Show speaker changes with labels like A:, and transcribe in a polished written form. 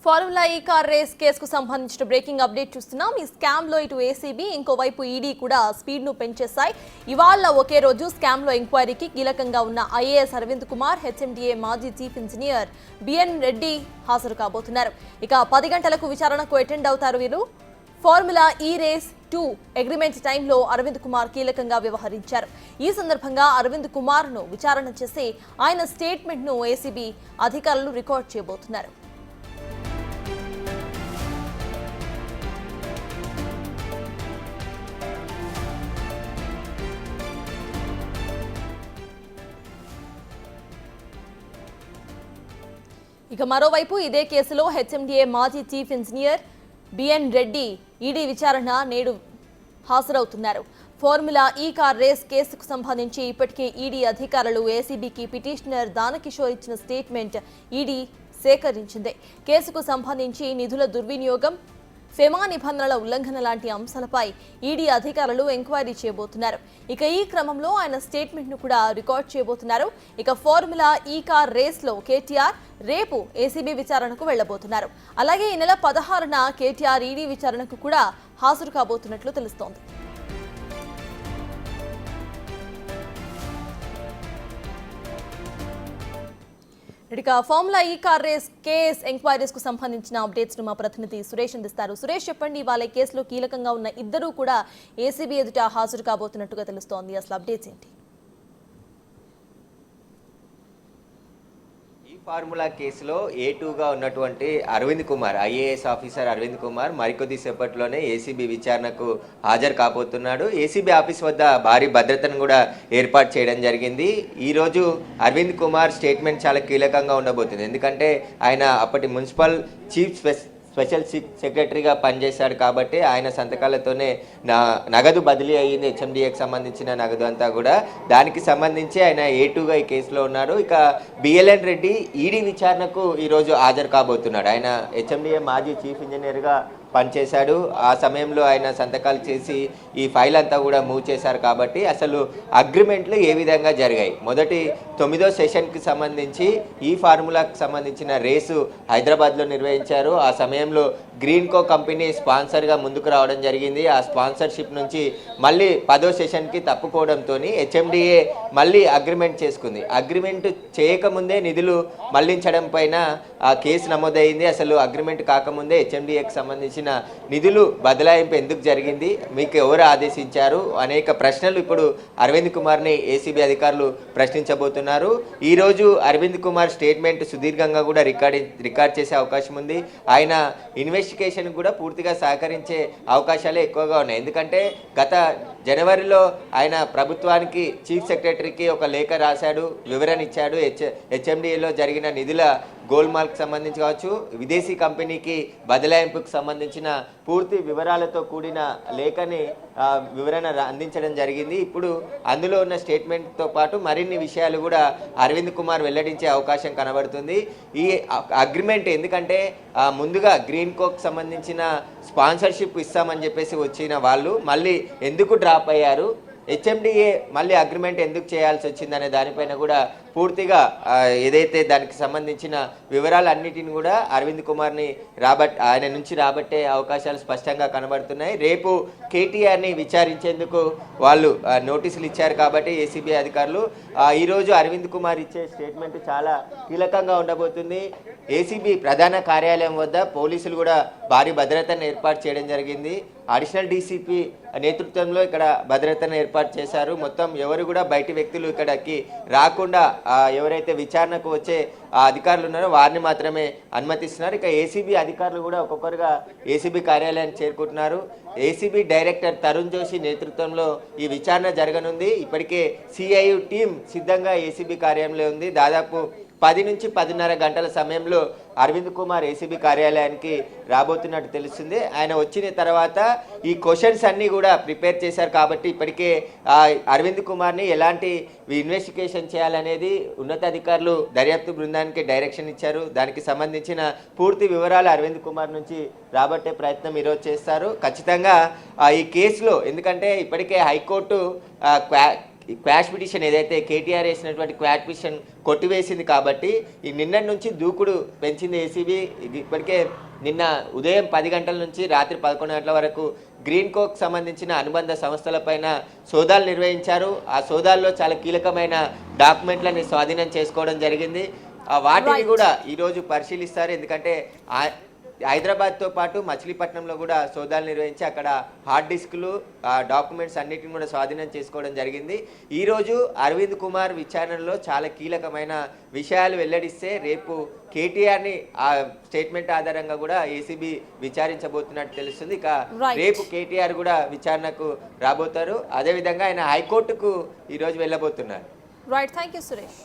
A: Formula E car race కేసుకు సంబంధించిన breaking update చూస్తున్నాం. ఈ స్కామ్ లో ఇటు ఏసీబీ ఇంకోవైపు ఈడీ కూడా స్పీడ్ ను పెంచేశాయి. ఇవాళ ఒకే రోజు స్కామ్ లో ఎంక్వైరీకి కీలకంగా ఉన్న ఐఏఎస్ అరవింద్ కుమార్, హెచ్ఎండిఏ మాజీ చీఫ్ ఇంజనీర్ బిఎన్ రెడ్డి హాజరు కాబోతున్నారు. ఇక 10 గంటలకు విచారణకు అటెండ్ అవుతారు వీరు. ఫార్ములా ఈ రేస్ 2 అగ్రిమెంట్ టైంలో అరవింద్ కుమార్ కీలకంగా వ్యవహరించారు. ఈ సందర్భంగా అరవింద్ కుమార్ ను విచారణ చేసి ఆయన స్టేట్మెంట్ ను ఏసీబీ అధికారులు రికార్డ్ చేయబోతున్నారు. ఇక మరోవైపు ఇదే కేసులో హెచ్ఎండిఏ మాజీ chief engineer BN Reddy ED విచారణ నేడు హాజరవుతున్నారు. ఫార్ములా ఈ కార్ రేస్ కేసుకు సంబంధించి ఇప్పటికే ఈడీ అధికారులు ఏసీబీకి పిటిషనర్ దానకిషోర్ ఇచ్చిన స్టేట్మెంట్ ఈడీ సేకరించింది. కేసుకు సంబంధించి నిధుల దుర్వినియోగం, ఫెమా నిబంధనల ఉల్లంఘన లాంటి అంశాలపై ఈడీ అధికారులు ఎంక్వైరీ చేయబోతున్నారు. ఇక ఈ క్రమంలో ఆయన స్టేట్మెంట్ ను కూడా రికార్డ్ చేయబోతున్నారు. ఇక ఫార్ములా ఈ కార్ రేస్ లో కేటీఆర్ రేపు ఏసీబీ విచారణకు వెళ్లబోతున్నారు. అలాగే ఈ నెల 16న కేటీఆర్ ఈడీ విచారణకు కూడా హాజరు కాబోతున్నట్లు తెలుస్తోంది. ఇక formula E car race case enquiries కు సంబంధించిన అప్డేట్స్ ను మా ప్రతినిధి సురేష్ అందిస్తారు. సురేష్, చెప్పండి, ఇవాళ కేసులో కీలకంగా ఉన్న ఇద్దరు కూడా ఏసీబీ ఎదుట హాజరు కాబోతున్నట్టుగా తెలుస్తోంది. అసలు అప్డేట్స్ ఏంటి?
B: ఫార్ములా కేసులో A2గా ఉన్నటువంటి అరవింద్ కుమార్, ఐఏఎస్ ఆఫీసర్ అరవింద్ కుమార్ మరికొద్ది సేపట్లోనే ఏసీబీ విచారణకు హాజరు కాబోతున్నాడు. ఏసీబీ ఆఫీస్ వద్ద భారీ భద్రతను కూడా ఏర్పాటు చేయడం జరిగింది. ఈరోజు అరవింద్ కుమార్ స్టేట్మెంట్ చాలా కీలకంగా ఉండబోతుంది. ఎందుకంటే ఆయన అప్పటి మున్సిపల్ చీఫ్ స్పెషల్ సెక్రటరీగా పనిచేశాడు కాబట్టి ఆయన సంతకాలతోనే నగదు బదిలీ అయ్యింది. హెచ్ఎండిఏకి సంబంధించిన నగదు అంతా కూడా. దానికి సంబంధించి ఆయన A2గా ఈ కేసులో ఉన్నారు. ఇక బిఎల్ఎన్ రెడ్డి ఈడీ విచారణకు ఈరోజు హాజరు కాబోతున్నాడు. ఆయన హెచ్ఎండిఏ మాజీ చీఫ్ ఇంజనీర్గా పనిచేశాడు. ఆ సమయంలో ఆయన సంతకాలు చేసి ఈ ఫైల్ అంతా కూడా మూవ్ చేశారు కాబట్టి అసలు అగ్రిమెంట్లు ఏ విధంగా జరిగాయి, మొదటి 9వ సెషన్కి సంబంధించి ఈ ఫార్ములాకి సంబంధించిన రేసు హైదరాబాద్లో నిర్వహించారు. ఆ సమయంలో గ్రీన్కో కంపెనీ స్పాన్సర్గా ముందుకు రావడం జరిగింది. ఆ స్పాన్సర్షిప్ నుంచి మళ్ళీ 10వ సెషన్కి తప్పుకోవడంతో హెచ్ఎండిఏ మళ్ళీ అగ్రిమెంట్ చేసుకుంది. అగ్రిమెంట్ చేయకముందే నిధులు మళ్లించడం పైన ఆ కేసు నమోదైంది. అసలు అగ్రిమెంట్ కాకముందే హెచ్ఎండిఏకి సంబంధించిన నిధులు బదలాయింపు ఎందుకు జరిగింది, మీకు ఎవరు ఆదేశించారు, అనేక ప్రశ్నలు ఇప్పుడు అరవింద్ కుమార్ని ఏసీబీ అధికారులు ప్రశ్నించబోతున్నారు. ఈరోజు అరవింద్ కుమార్ స్టేట్మెంట్ సుదీర్ఘంగా కూడా రికార్డ్ చేసే అవకాశం ఉంది. ఆయన ఇన్వెస్టిగేషన్ కూడా పూర్తిగా సహకరించే అవకాశాలే ఎక్కువగా ఉన్నాయి. ఎందుకంటే గత జనవరిలో ఆయన ప్రభుత్వానికి చీఫ్ సెక్రటరీకి ఒక లేఖ రాశాడు, వివరణ ఇచ్చాడు. హెచ్ఎండిఏలో జరిగిన నిధుల గోల్మాల్కి సంబంధించి కావచ్చు, విదేశీ కంపెనీకి బదలాయింపుకు సంబంధించిన పూర్తి వివరాలతో కూడిన లేఖని వివరణ అందించడం జరిగింది. ఇప్పుడు అందులో ఉన్న స్టేట్మెంట్తో పాటు మరిన్ని విషయాలు కూడా అరవింద్ కుమార్ వెల్లడించే అవకాశం కనబడుతుంది. ఈ అగ్రిమెంట్ ఎందుకంటే ముందుగా గ్రీన్కోకి సంబంధించిన స్పాన్సర్షిప్ ఇస్తామని చెప్పేసి వచ్చిన వాళ్ళు మళ్ళీ ఎందుకు డ్రాప్ అయ్యారు, హెచ్ఎండిఏ మళ్ళీ అగ్రిమెంట్ ఎందుకు చేయాల్సి వచ్చిందనే దానిపైన కూడా పూర్తిగా ఏదైతే దానికి సంబంధించిన వివరాలన్నిటిని కూడా అరవింద్ కుమార్ని ఆయన నుంచి రాబట్టే అవకాశాలు స్పష్టంగా కనబడుతున్నాయి. రేపు కేటీఆర్ని విచారించేందుకు వాళ్ళు నోటీసులు ఇచ్చారు కాబట్టి ఏసీబీ అధికారులు ఈరోజు అరవింద్ కుమార్ ఇచ్చే స్టేట్మెంట్ చాలా కీలకంగా ఉండబోతుంది. ఏసీబీ ప్రధాన కార్యాలయం వద్ద పోలీసులు కూడా భారీ భద్రతను ఏర్పాటు చేయడం జరిగింది. అడిషనల్ డీసీపీ నేతృత్వంలో ఇక్కడ భద్రతను ఏర్పాటు చేశారు. మొత్తం ఎవరు కూడా బయటి వ్యక్తులు ఇక్కడికి రాకుండా ఎవరైతే విచారణకు వచ్చే అధికారులు ఉన్నారో వారిని మాత్రమే అనుమతిస్తున్నారు. ఇక ఏసీబీ అధికారులు కూడా ఒక్కొక్కరుగా ఏసీబీ కార్యాలయానికి చేరుకుంటున్నారు. ఏసీబీ డైరెక్టర్ తరుణ్ జోషి నేతృత్వంలో ఈ విచారణ జరగనుంది. ఇప్పటికే సిఐయు టీం సిద్ధంగా ఏసీబీ కార్యాలయంలో ఉంది. దాదాపు 10 నుంచి 10:30 గంటల సమయంలో అరవింద్ కుమార్ ఏసీబీ కార్యాలయానికి రాబోతున్నట్టు తెలుస్తుంది. ఆయన వచ్చిన తర్వాత ఈ క్వశ్చన్స్ అన్నీ కూడా ప్రిపేర్ చేశారు కాబట్టి ఇప్పటికే అరవింద్ కుమార్ని ఎలాంటి ఇన్వెస్టిగేషన్ చేయాలనేది ఉన్నతాధికారులు దర్యాప్తు బృందానికి డైరెక్షన్ ఇచ్చారు. దానికి సంబంధించిన పూర్తి వివరాలు అరవింద్ కుమార్ నుంచి రాబట్టే ప్రయత్నం ఈరోజు చేస్తారు. ఖచ్చితంగా ఈ కేసులో ఎందుకంటే ఇప్పటికే హైకోర్టు క్వాష్ పిటిషన్ ఏదైతే కేటీఆర్ వేసినటువంటి క్వాష్ పిటిషన్ కొట్టివేసింది కాబట్టి ఈ నిన్నటి నుంచి దూకుడు పెంచింది ఏసీబీ. ఇప్పటికే నిన్న ఉదయం 10 గంటల నుంచి రాత్రి 11 గంటల వరకు గ్రీన్ కోక్ సంబంధించిన అనుబంధ సంస్థలపైన సోదాలు నిర్వహించారు. ఆ సోదాల్లో చాలా కీలకమైన డాక్యుమెంట్లని స్వాధీనం చేసుకోవడం జరిగింది. వాటిని కూడా ఈరోజు పరిశీలిస్తారు. ఎందుకంటే హైదరాబాద్తో పాటు మచిలీపట్నంలో కూడా సోదాలు నిర్వహించి అక్కడ హార్డ్ డిస్క్లు డాక్యుమెంట్స్ అన్నిటిని కూడా స్వాధీనం చేసుకోవడం జరిగింది. ఈరోజు అరవింద్ కుమార్ విచారణలో చాలా కీలకమైన విషయాలు వెల్లడిస్తే రేపు కేటీఆర్ని ఆ స్టేట్మెంట్ ఆధారంగా కూడా ఏసీబీ విచారించబోతున్నట్టు తెలుస్తుంది. ఇక రేపు కేటీఆర్ కూడా విచారణకు రాబోతారు. అదేవిధంగా ఆయన హైకోర్టుకు ఈరోజు వెళ్ళబోతున్నారు.
A: Right, thank you Suresh.